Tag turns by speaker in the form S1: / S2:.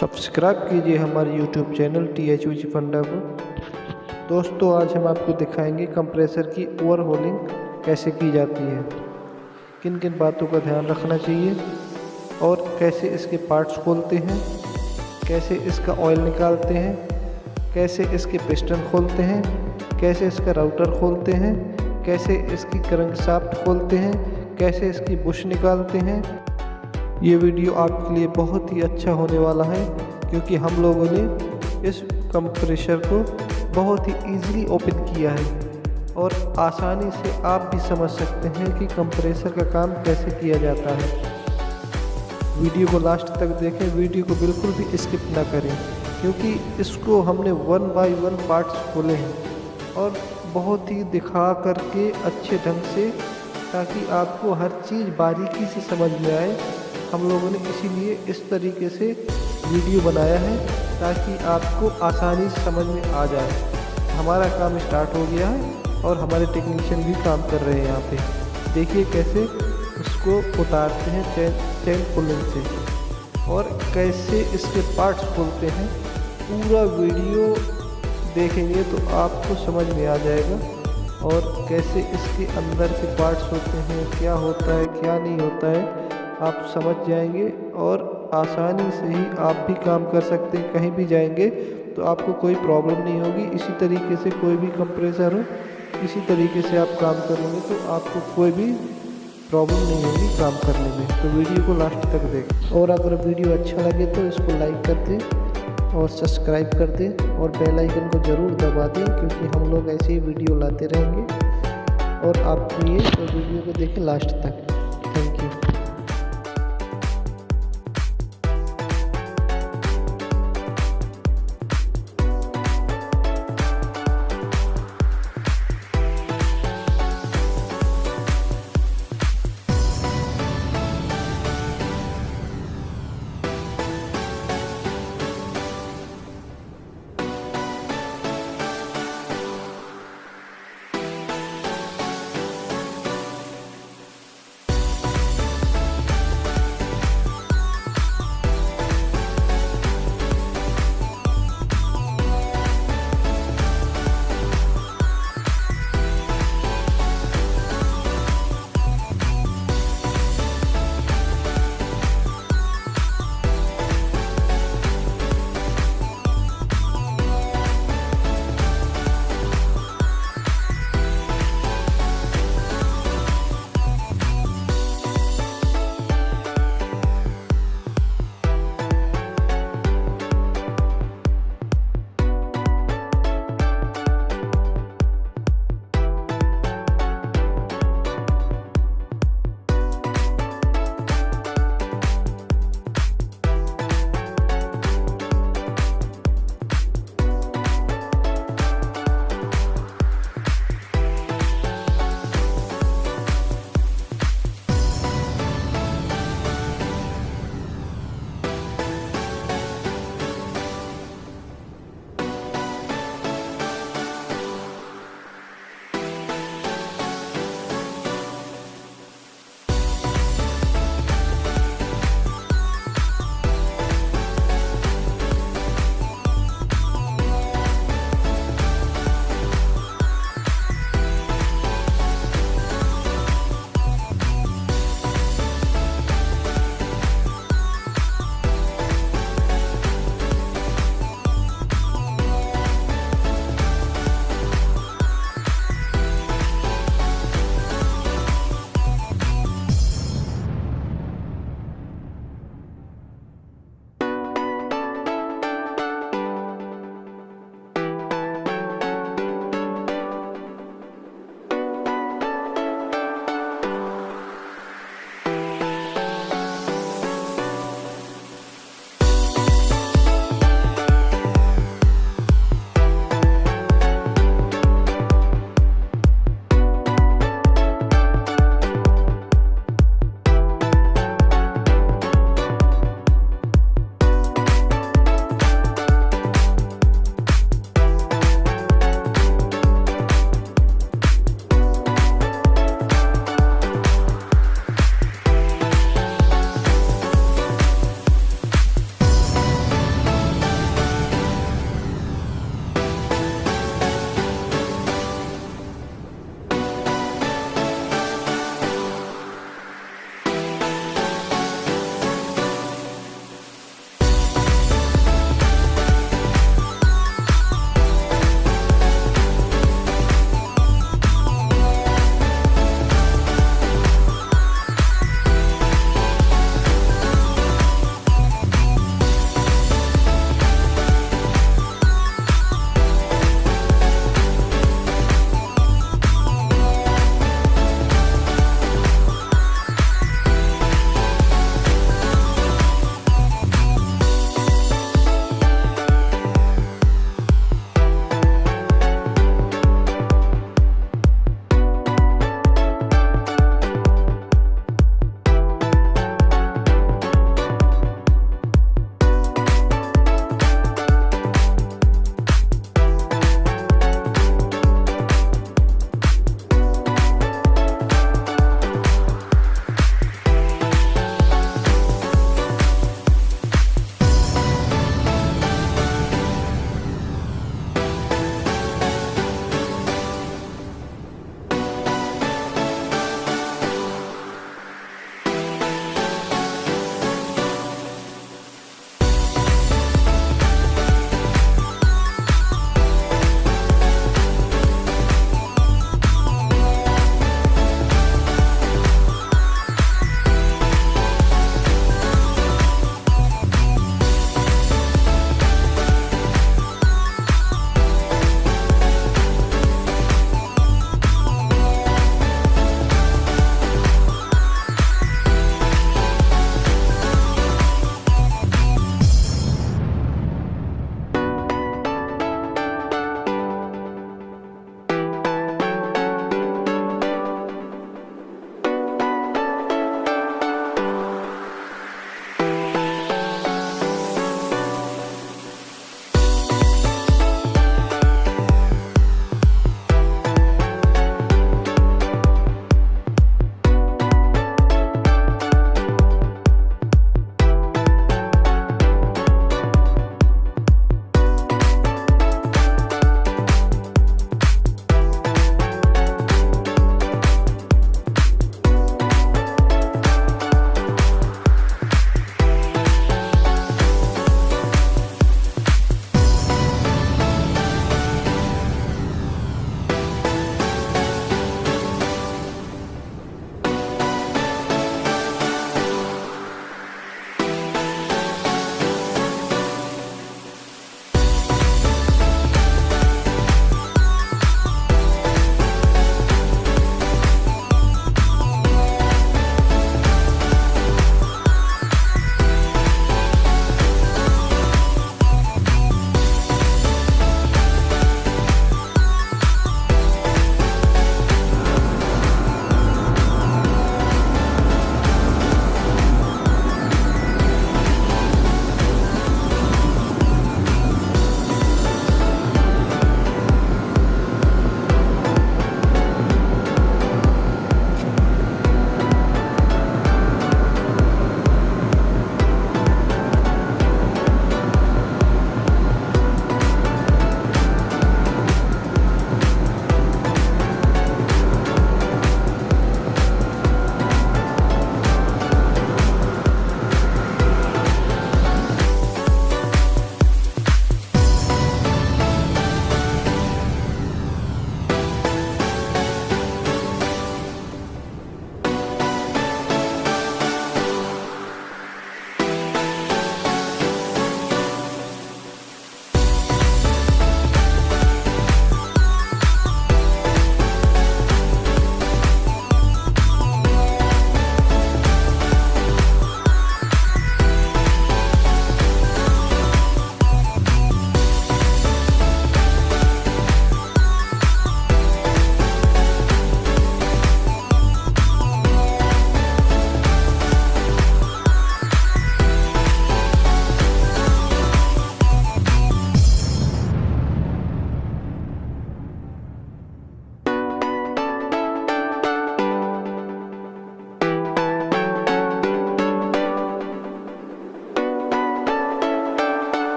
S1: Subscribe कीजिए हमारे YouTube channel THVAC फंडा को। दोस्तों आज हम आपको दिखाएंगे कंप्रेसर की ओवरहोलिंग कैसे की जाती है, किन किन बातों का ध्यान रखना चाहिए और कैसे इसके पार्ट्स खोलते हैं, कैसे इसका ऑयल निकालते हैं, कैसे इसके पिस्टन खोलते हैं, कैसे इसका राउटर खोलते हैं, कैसे इसकी क्रैंकशाफ्ट खोलते हैं, कैसे इसकी बुश निकालते हैं। ये वीडियो आपके लिए बहुत ही अच्छा होने वाला है क्योंकि हम लोगों ने इस कंप्रेसर को बहुत ही ईज़िली ओपन किया है और आसानी से आप भी समझ सकते हैं कि कंप्रेसर का काम कैसे किया जाता है। वीडियो को लास्ट तक देखें, वीडियो को बिल्कुल भी स्किप ना करें क्योंकि इसको हमने 1 बाय 1 पार्ट्स खोले हैं और बहुत ही दिखा करके अच्छे ढंग से, ताकि आपको हर चीज़ बारीकी से समझ में आए। हम लोगों ने इसीलिए इस तरीके से वीडियो बनाया है ताकि आपको आसानी से समझ में आ जाए। हमारा काम स्टार्ट हो गया है और हमारे टेक्नीशियन भी काम कर रहे हैं यहाँ पे। देखिए कैसे उसको उतारते हैं चेन पुलिंग से और कैसे इसके पार्ट्स खोलते हैं। पूरा वीडियो देखेंगे तो आपको समझ में आ जाएगा और कैसे इसके अंदर के पार्ट्स होते हैं, क्या होता है क्या नहीं होता है, आप समझ जाएंगे और आसानी से ही आप भी काम कर सकते हैं। कहीं भी जाएंगे तो आपको कोई प्रॉब्लम नहीं होगी। इसी तरीके से कोई भी कंप्रेसर हो, इसी तरीके से आप काम करेंगे तो आपको कोई भी प्रॉब्लम नहीं होगी काम करने में। तो वीडियो को लास्ट तक देखें और अगर वीडियो अच्छा लगे तो इसको लाइक कर दें और सब्सक्राइब कर दें और बेल आइकन को ज़रूर दबा दें क्योंकि हम लोग ऐसे ही वीडियो लाते रहेंगे और आपके लिए तो वीडियो को देखें लास्ट तक।